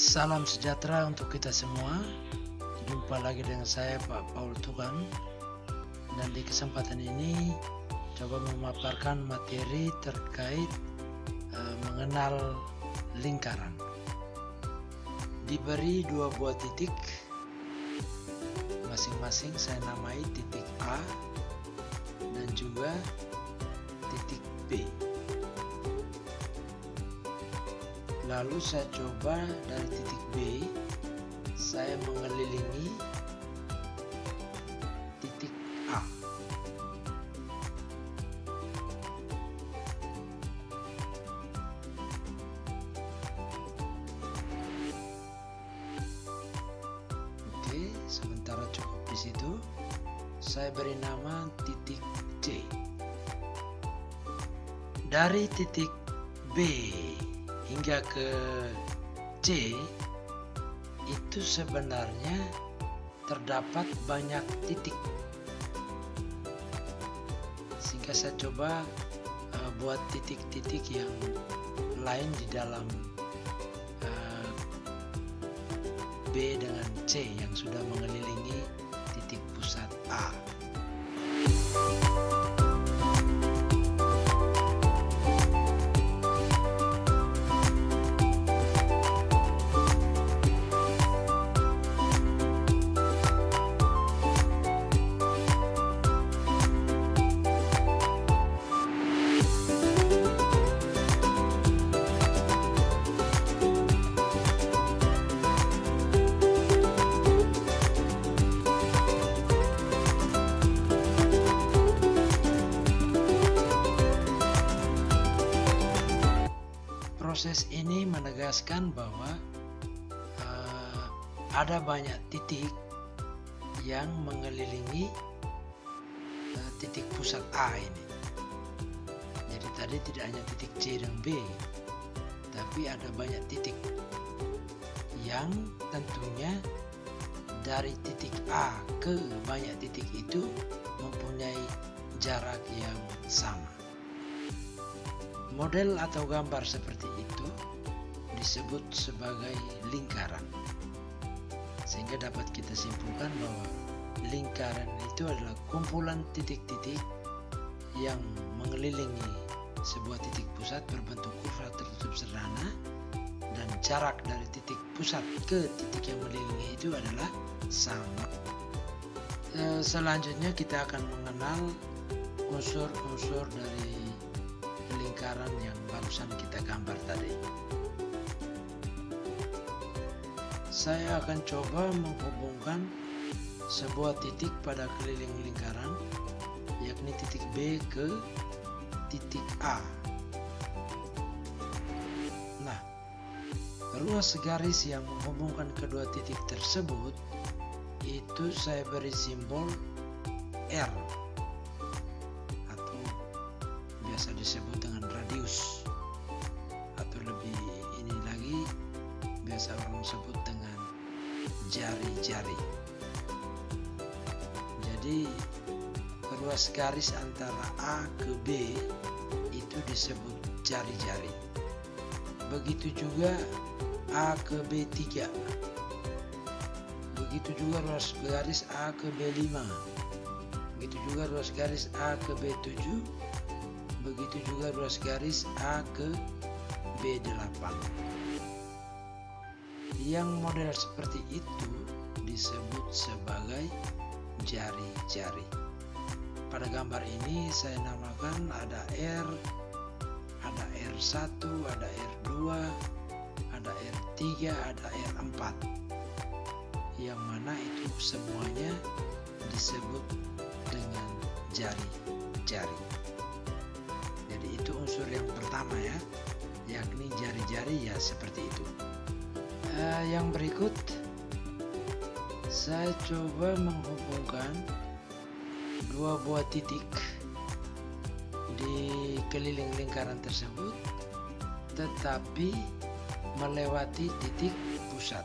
Salam sejahtera untuk kita semua. Jumpa lagi dengan saya Pak Paul Tukan. Dan di kesempatan ini coba memaparkan materi terkait mengenal lingkaran. Diberi dua buah titik, masing-masing saya namai titik A dan juga titik B. Lalu saya coba dari titik B, saya mengelilingi titik A. Oke, sementara cukup di situ. Saya beri nama titik C. Dari titik B hingga ke C itu sebenarnya terdapat banyak titik, sehingga saya coba buat titik-titik yang lain di dalam B dengan C yang sudah mengelilingi titik pusat A. Proses ini menegaskan bahwa ada banyak titik yang mengelilingi titik pusat A ini. Jadi tadi tidak hanya titik C dan B, tapi ada banyak titik yang tentunya dari titik A ke banyak titik itu mempunyai jarak yang sama. Model atau gambar seperti itu disebut sebagai lingkaran, sehingga dapat kita simpulkan bahwa lingkaran itu adalah kumpulan titik-titik yang mengelilingi sebuah titik pusat berbentuk kurva tertutup sederhana, dan jarak dari titik pusat ke titik yang mengelilingi itu adalah sama. Selanjutnya kita akan mengenal unsur-unsur dari lingkaran yang barusan kita gambar tadi. Saya akan coba menghubungkan sebuah titik pada keliling lingkaran, yakni titik B ke titik A. Nah, ruas garis yang menghubungkan kedua titik tersebut itu saya beri simbol R, atau biasa disebut dengan radius, atau lebih ini lagi biasa orang sebut dengan jari-jari. Jadi ruas garis antara A ke B itu disebut jari-jari. Begitu juga A ke B3. Begitu juga ruas garis A ke B5. Begitu juga ruas garis A ke B7. Begitu juga ruas garis A ke B8. Yang model seperti itu disebut sebagai jari-jari. Pada gambar ini saya namakan ada R, ada R1, ada R2, ada R3, ada R4. Yang mana itu semuanya disebut dengan jari-jari. Jadi itu unsur yang pertama ya, yakni jari-jari ya seperti itu. Yang berikut saya coba menghubungkan dua buah titik di keliling lingkaran tersebut, tetapi melewati titik pusat.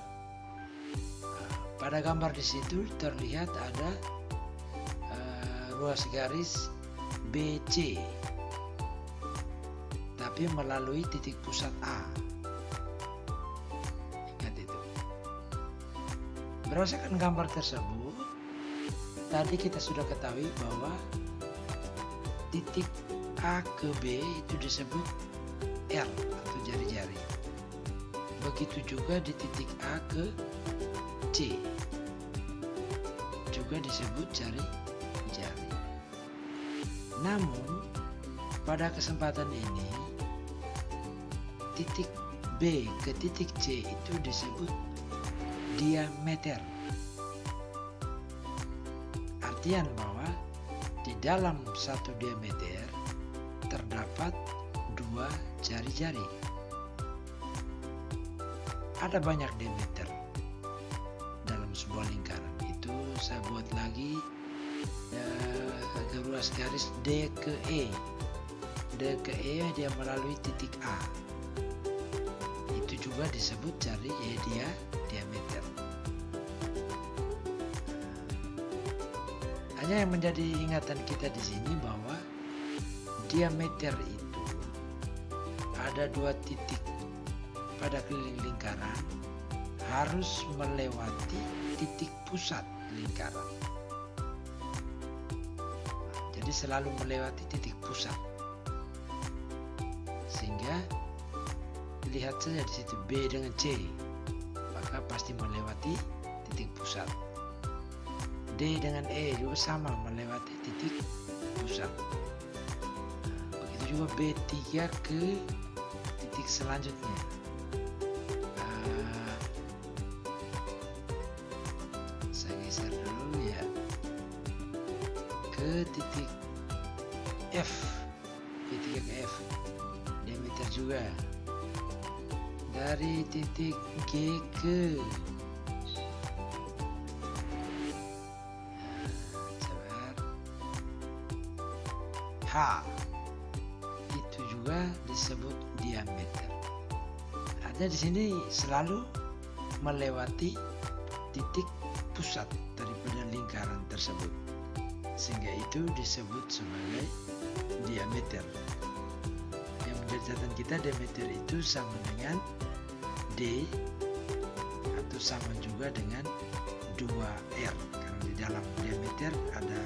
Pada gambar di situ terlihat ada ruas garis BC, tapi melalui titik pusat A. Ingat itu. Berdasarkan gambar tersebut, tadi kita sudah ketahui bahwa titik A ke B itu disebut R atau jari-jari. Begitu juga di titik A ke C juga disebut jari-jari. Namun pada kesempatan ini titik B ke titik C itu disebut diameter. Artian bahwa di dalam satu diameter terdapat dua jari-jari. Ada banyak diameter dalam sebuah lingkaran. Itu saya buat lagi garis garis D ke E. D ke E dia melalui titik A. Itu juga disebut diameter. Hanya yang menjadi ingatan kita di sini bahwa diameter itu ada dua titik pada keliling lingkaran harus melewati titik pusat lingkaran. Jadi selalu melewati titik pusat. Sehingga lihat saja di situ B dengan C, maka pasti melewati titik pusat. D dengan E juga sama melewati titik pusat. Begitu juga B3 ke titik selanjutnya. Saya geser dulu ya ke titik F, B3 ke F, diameter juga. Dari titik G ke H, itu juga disebut diameter. Artinya di sini selalu melewati titik pusat daripada lingkaran tersebut, sehingga itu disebut sebagai diameter. Yang menjadi catatan kita, diameter itu sama dengan D atau sama juga dengan 2R, karena di dalam diameter ada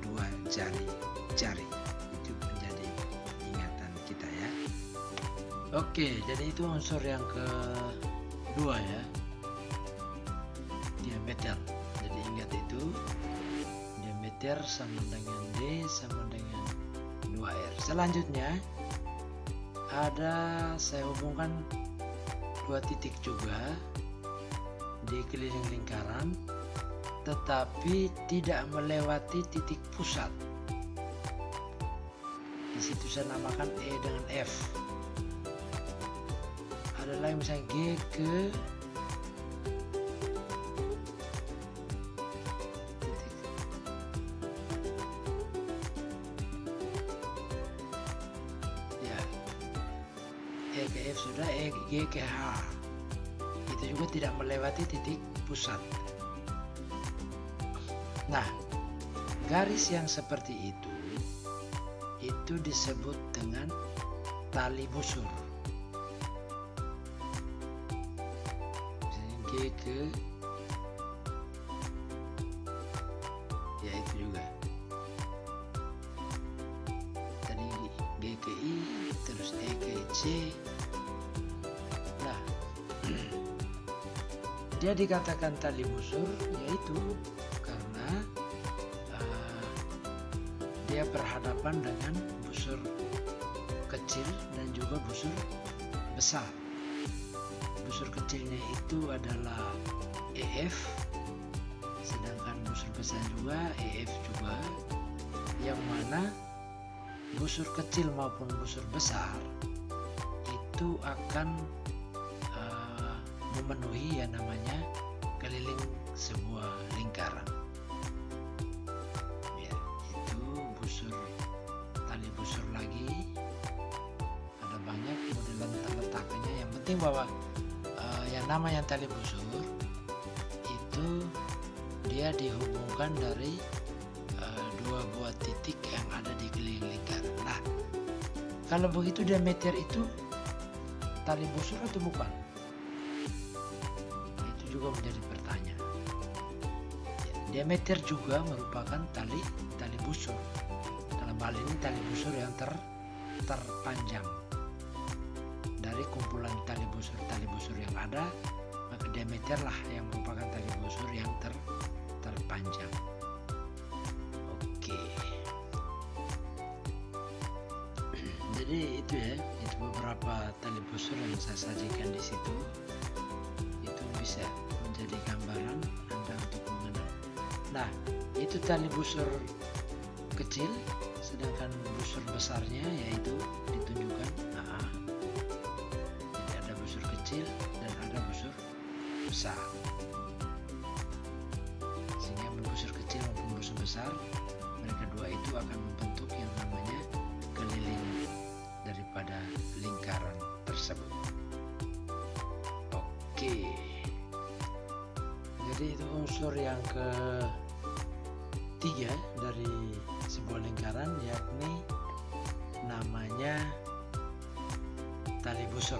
dua jari-jari. Itu menjadi ingatan kita ya. Oke, jadi itu unsur yang kedua ya, diameter. Jadi ingat itu, diameter sama dengan D sama dengan 2R. Selanjutnya ada, saya hubungkan dua titik juga di keliling lingkaran, tetapi tidak melewati titik pusat. Di situ saya namakan E dengan F. Ada lagi misalnya G ke titik ya, E ke F sudah, G ke H. Itu juga tidak melewati titik pusat. Nah, garis yang seperti itu disebut dengan tali busur. Misalnya G ke, ya itu juga. Tadi G ke I, terus E ke C. Nah, dia dikatakan tali busur yaitu karena dia berhadapan dengan busur kecil dan juga busur besar. Busur kecilnya itu adalah EF, sedangkan busur besar juga EF juga, yang mana busur kecil maupun busur besar itu akan memenuhi yang namanya keliling sebuah lingkaran. Ya, itu busur, tali busur lagi. Ada banyak modelan letaknya. Yang penting bahwa yang namanya tali busur itu dia dihubungkan dari dua buah titik yang ada di keliling lingkaran. Nah, kalau begitu diameter itu tali busur atau bukan? Itu juga menjadi pertanyaan. Diameter juga merupakan tali busur. Dalam hal ini tali busur yang terpanjang. Dari kumpulan tali busur yang ada, maka diameter lah yang merupakan tali busur yang terpanjang. Oke. Jadi itu ya, itu beberapa tali busur yang saya sajikan di situ. Itu bisa menjadi gambaran Anda untuk mengenal. Nah, itu tali busur kecil, sedangkan busur besarnya yaitu ditunjukkan. Jadi ada busur kecil dan ada busur besar. Sehingga busur kecil maupun busur besar, mereka dua itu akan membentuk yang namanya keliling daripada lingkaran tersebut. Oke. Jadi itu unsur yang ketiga dari sebuah lingkaran, yakni namanya tali busur.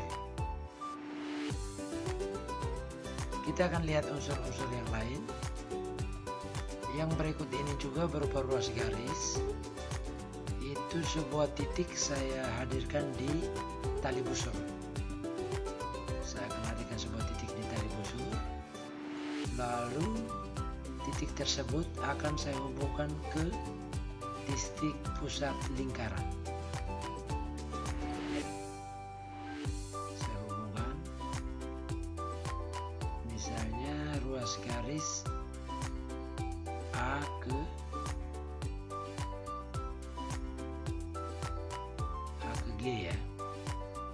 Kita akan lihat unsur-unsur yang lain. Yang berikut ini juga berupa ruas garis. Itu sebuah titik saya hadirkan di tali busur. Saya akan hadirkan sebuah titik di tali busur. Lalu titik tersebut akan saya hubungkan ke titik pusat lingkaran. Saya hubungkan, misalnya ruas garis A ke G ya.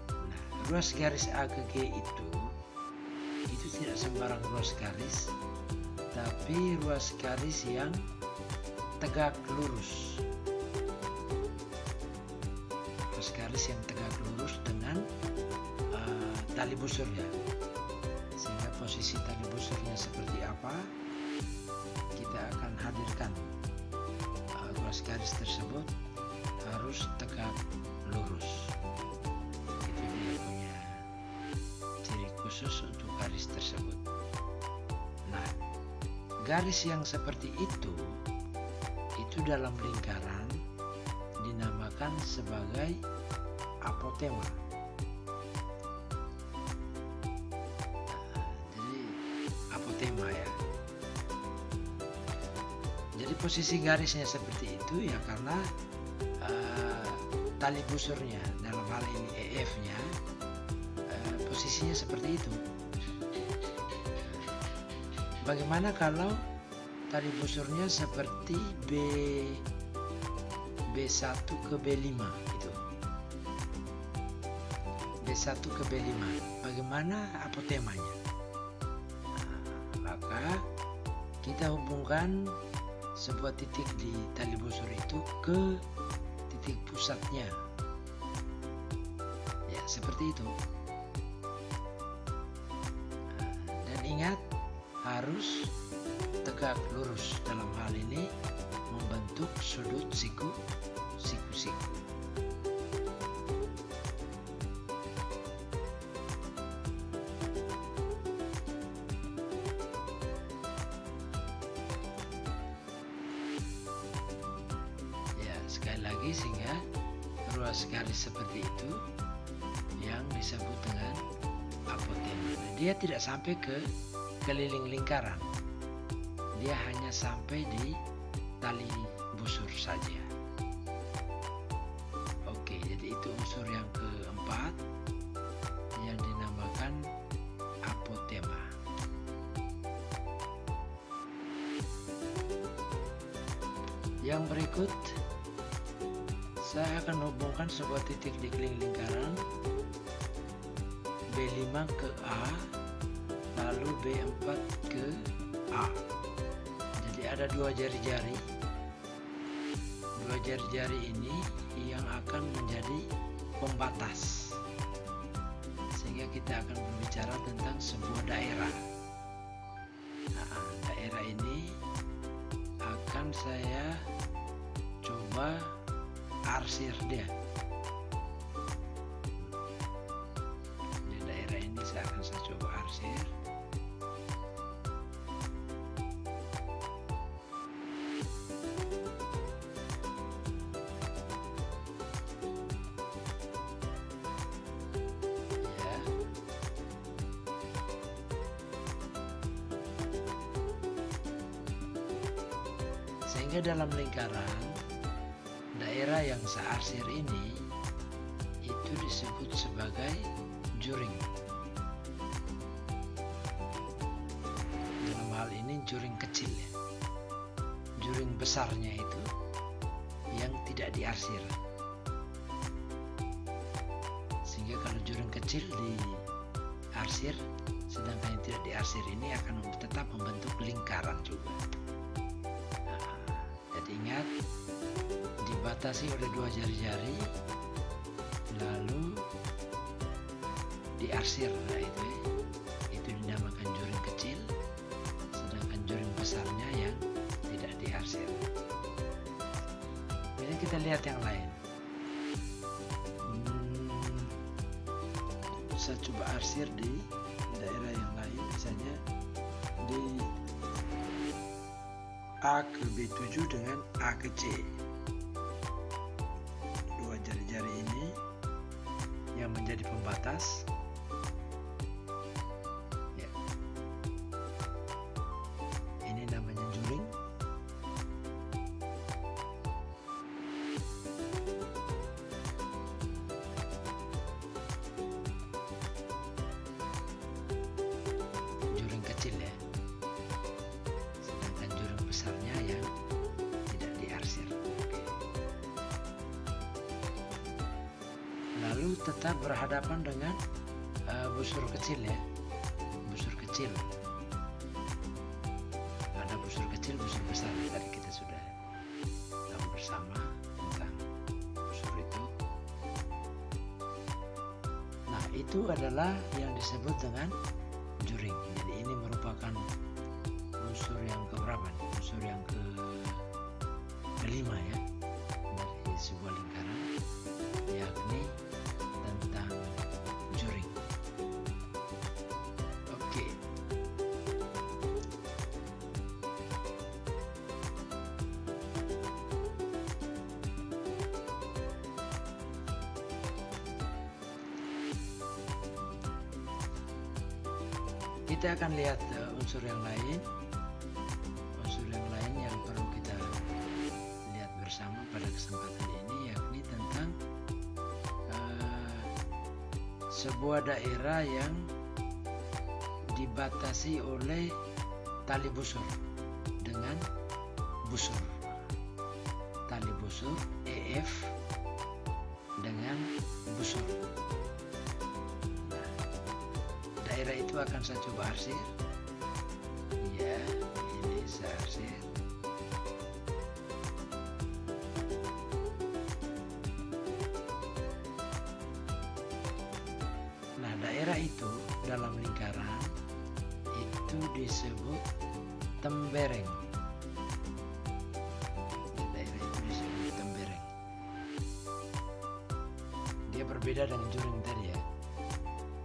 Nah, ruas garis A ke G itu tidak sembarang ruas garis, tapi ruas garis yang tegak lurus. Ruas garis yang tegak lurus dengan tali busurnya. Sehingga posisi tali busurnya seperti apa, kita akan hadirkan. Ruas garis tersebut harus tegak lurus. Itu dia punya ciri khusus untuk garis tersebut. Nah, garis yang seperti itu dalam lingkaran dinamakan sebagai apotema. Jadi apotema ya. Jadi posisi garisnya seperti itu ya karena tali busurnya, dalam hal ini EF-nya, posisinya seperti itu. Bagaimana kalau tali busurnya seperti B1 ke B5 itu. B1 ke B5. Bagaimana apotemanya? Maka kita hubungkan sebuah titik di tali busur itu ke titik pusatnya. Ya, seperti itu. Dan ingat, harus tegak lurus, dalam hal ini membentuk sudut siku. Ya, sekali lagi, sehingga ruas garis seperti itu yang disebut dengan apotema. Dia tidak sampai ke keliling lingkaran. Dia hanya sampai di tali busur saja. Oke, jadi itu unsur yang keempat yang dinamakan apotema. Yang berikut, saya akan hubungkan sebuah titik di keliling lingkaran B5 ke A, lalu B4 ke A. Jadi ada dua jari-jari. Dua jari-jari ini yang akan menjadi pembatas. Sehingga kita akan berbicara tentang sebuah daerah. Nah, daerah ini akan saya coba arsir dia. Di daerah ini saya coba arsir. Sehingga dalam lingkaran, daerah yang searsir ini itu disebut sebagai juring. Dalam hal ini juring kecil ya. Juring besarnya itu yang tidak diarsir. Sehingga kalau juring kecil diarsir, sedangkan yang tidak diarsir ini akan tetap membentuk lingkaran juga. Nah, jadi ingat, dibatasi oleh dua jari-jari, lalu diarsir. Nah, itu dinamakan juring kecil, sedangkan juring besarnya yang tidak diarsir. Kemudian kita lihat yang lain. Saya coba arsir di daerah yang lain, misalnya di A ke B7 dengan A ke C. Dua jari-jari ini yang menjadi pembatas. Ya. Ini namanya juring. Juring kecil ya. Sedangkan juring besarnya yang tidak diarsir. Oke. Lalu tetap berhadapan dengan busur kecil ya. Busur kecil. Ada busur kecil, busur besar. Tadi kita sudah tahu bersama tentang busur itu. Nah, itu adalah yang disebut dengan juring. Jadi ini merupakan unsur yang keberapa? Unsur yang kelima ya dari sebuah lingkaran, yakni tentang juring. Oke. Kita akan lihat unsur yang lain. Unsur yang lain yang perlu kita lihat bersama pada kesempatan ini, yakni tentang sebuah daerah yang dibatasi oleh tali busur dengan busur. Tali busur EF dengan busur. Daerah itu akan saya coba arsir. Ya, ini saya arsir. Nah, daerah itu dalam lingkaran itu disebut tembereng. Daerah itu disebut tembereng. Dia berbeda dengan juring tadi ya.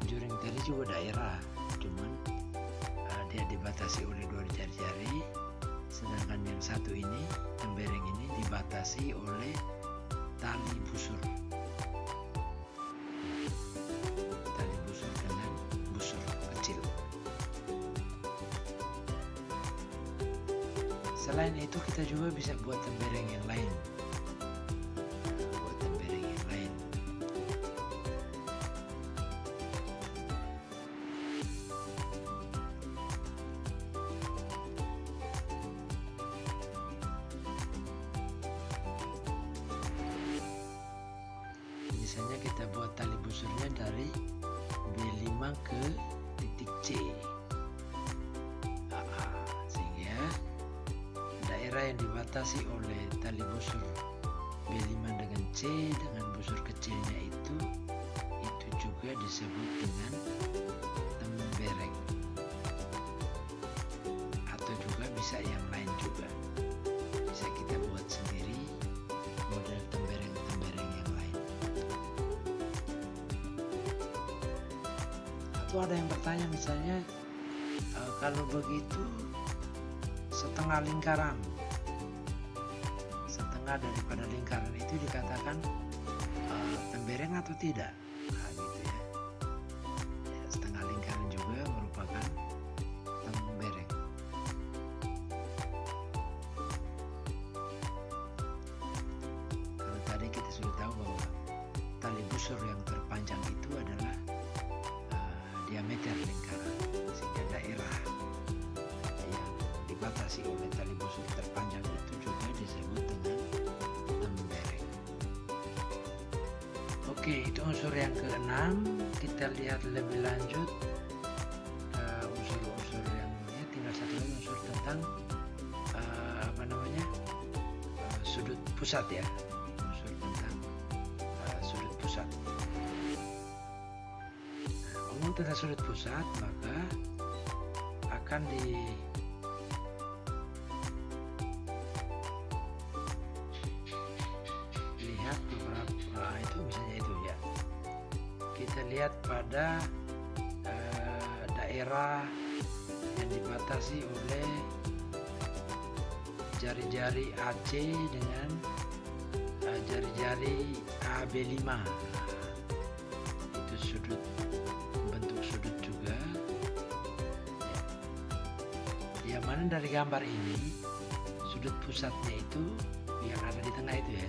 Juring tadi juga daerah, cuman dia dibatasi oleh dua jari-jari, sedangkan yang satu ini, tembereng ini dibatasi oleh tali busur. Tali busur dengan busur kecil. Selain itu kita juga bisa buat tembereng yang lain. Misalnya kita buat tali busurnya dari B5 ke titik C, sehingga daerah yang dibatasi oleh tali busur B5 dengan C dengan busur kecilnya itu juga disebut dengan tembereng, atau juga bisa yang lain juga. Bisa kita buat sendiri model tembereng-tembereng yang lain. Atau ada yang bertanya misalnya, kalau begitu setengah lingkaran, setengah daripada lingkaran itu dikatakan tembereng atau tidak? Nah, gitu ya. Setengah lingkaran juga merupakan tembereng. busur yang terpanjang itu adalah diameter lingkaran, sehingga daerah yang dibatasi oleh tali busur terpanjang itu juga disebut dengan tembereng. Oke, itu unsur yang keenam. Kita lihat lebih lanjut unsur-unsur yang tinggal satu lagi, unsur tentang sudut pusat ya, unsur tentang sudut pusat. Ngomong tentang sudut pusat, maka akan dilihat beberapa itu, misalnya itu ya, kita lihat pada daerah yang dibatasi oleh jari-jari AC dengan jari-jari AB5. Itu sudut, bentuk sudut juga ya. Yang mana dari gambar ini sudut pusatnya itu yang ada di tengah itu ya,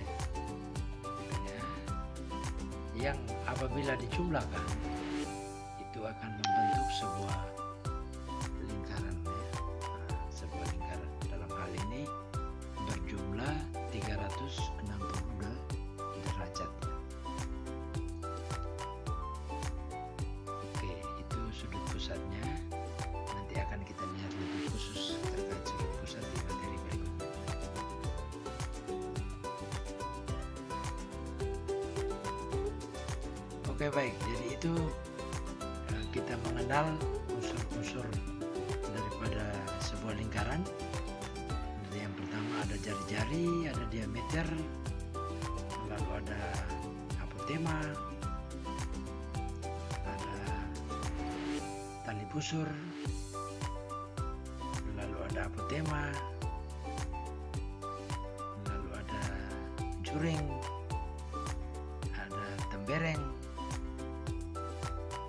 yang apabila dijumlahkan itu akan membentuk sebuah lingkaran ya. Sebuah lingkaran dalam hal ini berjumlah 360 derajat. Oke, itu sudut pusatnya. Nanti akan kita lihat lebih khusus terkait sudut pusat di materi berikutnya. Oke, baik, jadi itu kita mengenal unsur-unsur daripada sebuah lingkaran. Yang pertama ada jari-jari, ada diameter, lalu ada apotema, ada tali busur, lalu ada apotema, lalu ada juring, ada tembereng,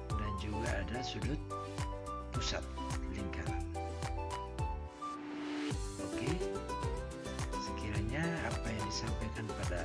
dan juga ada sudut pusat lingkaran. Oke, sekiranya apa yang disampaikan pada